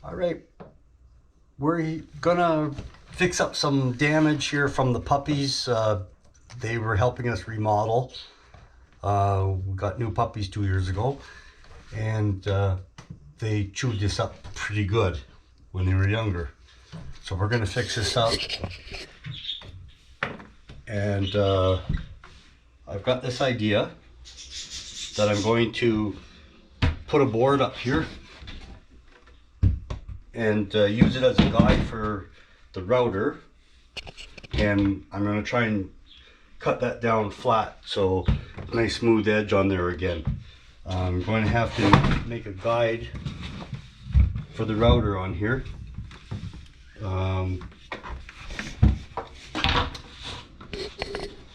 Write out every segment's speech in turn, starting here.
All right, we're gonna fix up some damage here from the puppies. They were helping us remodel. We got new puppies 2 years ago, and they chewed this up pretty good when they were younger. So we're gonna fix this up. And I've got this idea that I'm going to put a board up here and use it as a guide for the router, and I'm going to try and cut that down flat, so nice smooth edge on there again. I'm going to have to make a guide for the router on here. And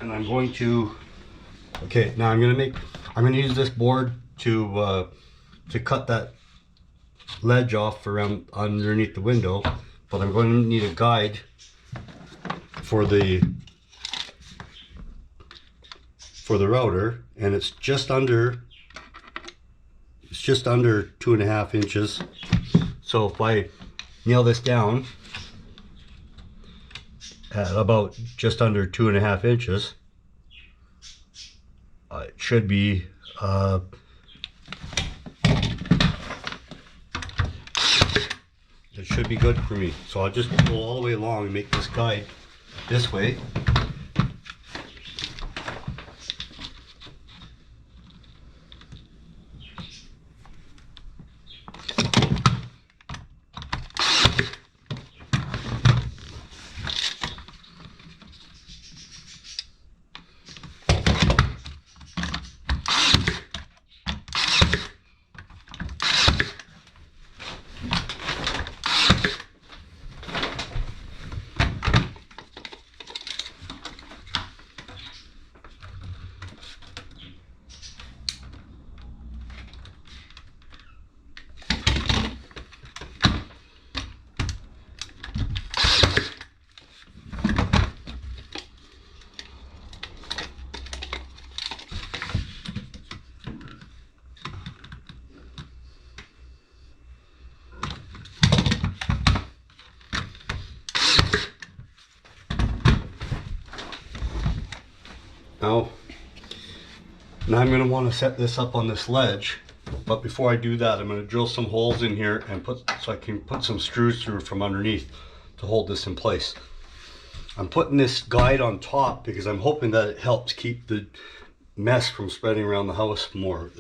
I'm going to, okay, now I'm going to use this board to cut that ledge off around underneath the window, but I'm going to need a guide for the router, and it's just under 2.5 inches. So if I nail this down at about just under 2.5 inches, it should be it should be good for me. So I'll just go all the way along and make this guide this way. Now I'm going to want to set this up on this ledge, but before I do that, I'm going to drill some holes in here and so I can put some screws through from underneath to hold this in place. I'm putting this guide on top because I'm hoping that it helps keep the mess from spreading around the house more.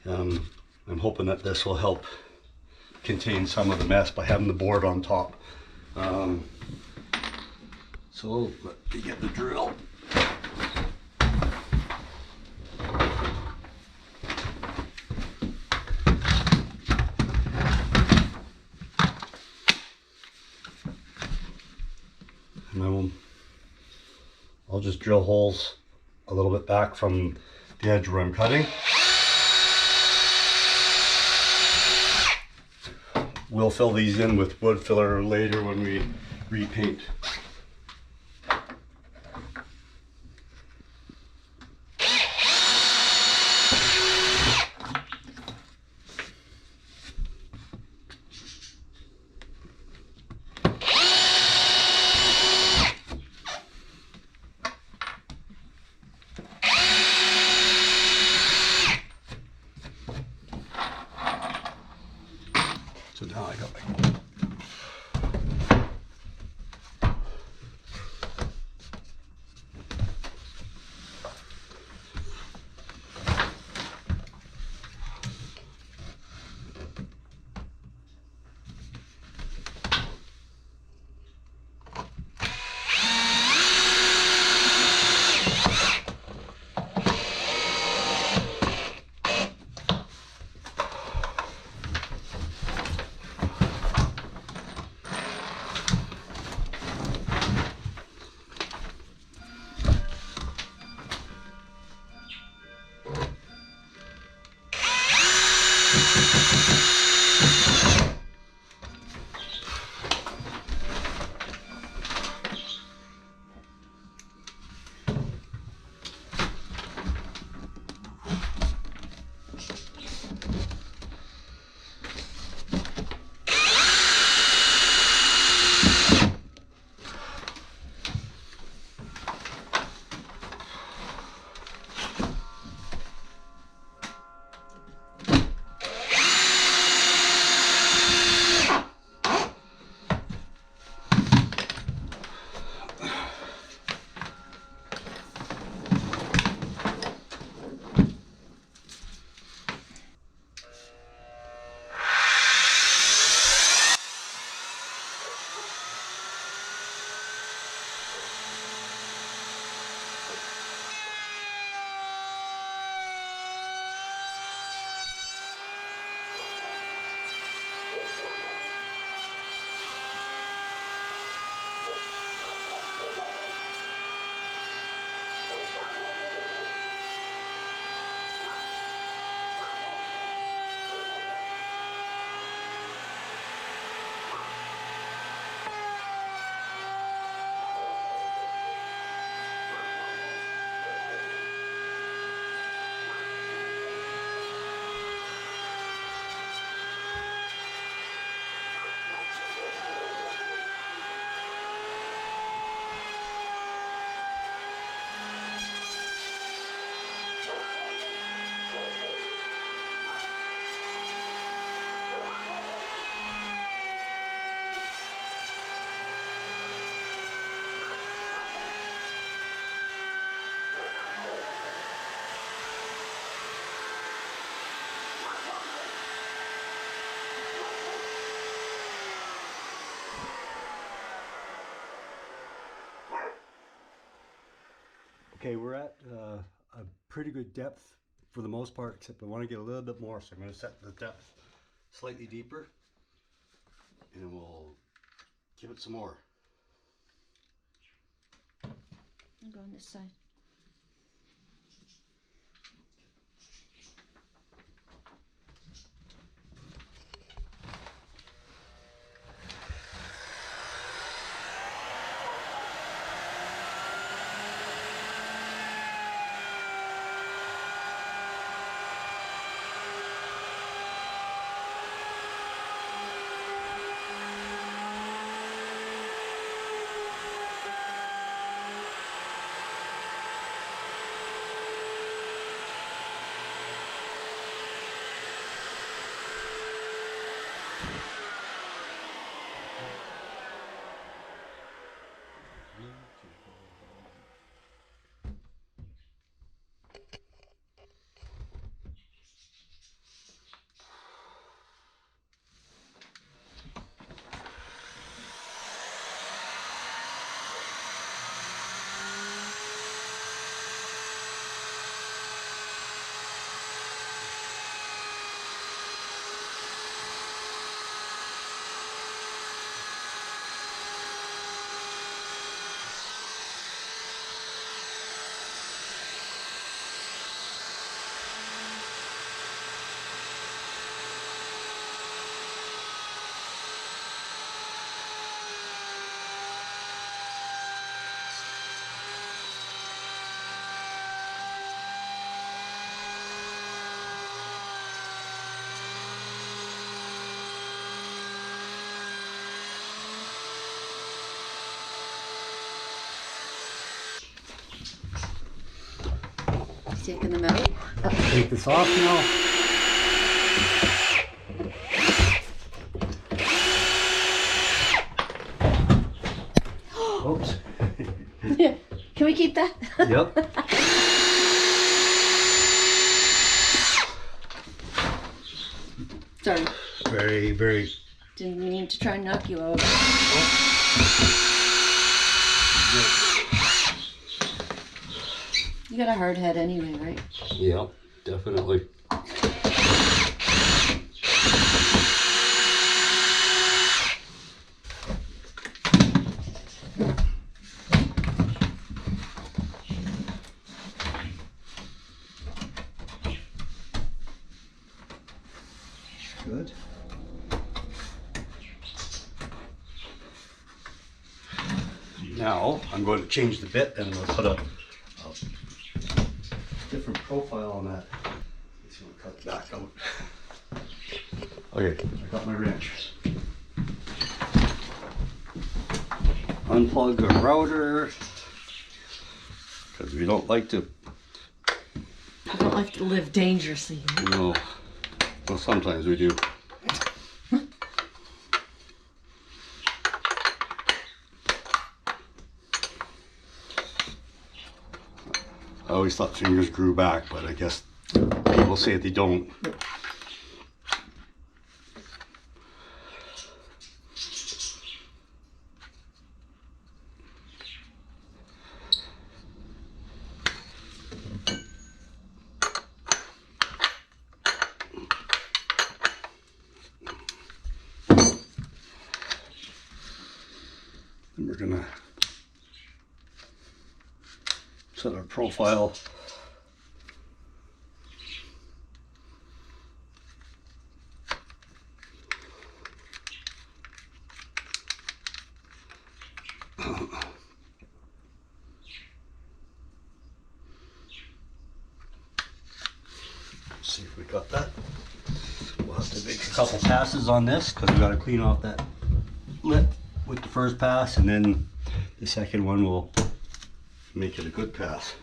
I'm hoping that this will help contain some of the mess by having the board on top. So let me get the drill. And I'll just drill holes a little bit back from the edge where I'm cutting. We'll fill these in with wood filler later when we repaint. So now I got my Okay, we're at a pretty good depth for the most part, except I want to get a little bit more, so I'm going to set the depth slightly deeper, and we'll give it some more. I'll go on this side. Taking them out. Take this off now. Oops. Can we keep that? Yep. Sorry. Very, very. Didn't mean to try and knock you over. You got a hard head anyway, right? Yeah, definitely. Good. Now I'm going to change the bit and we'll put a different profile on that. Let's see, cut it back out. Okay, I got my wrench. Unplug the router because we don't like to. I don't like to live dangerously. No. Well, sometimes we do. I always thought fingers grew back, but I guess people say they don't. And we're gonna set our profile. See if we got that. We'll have to make a couple passes on this because we got to clean off that lip with the first pass, and then the second one will make it a good pass.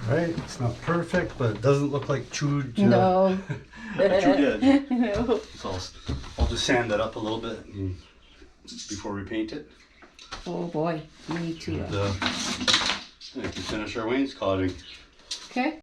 Right? It's not perfect, but it doesn't look like chewed. No. chewed edge. No. So I'll just sand that up a little bit before we paint it. Oh boy, me too. And, we can finish our wainscoting. Okay.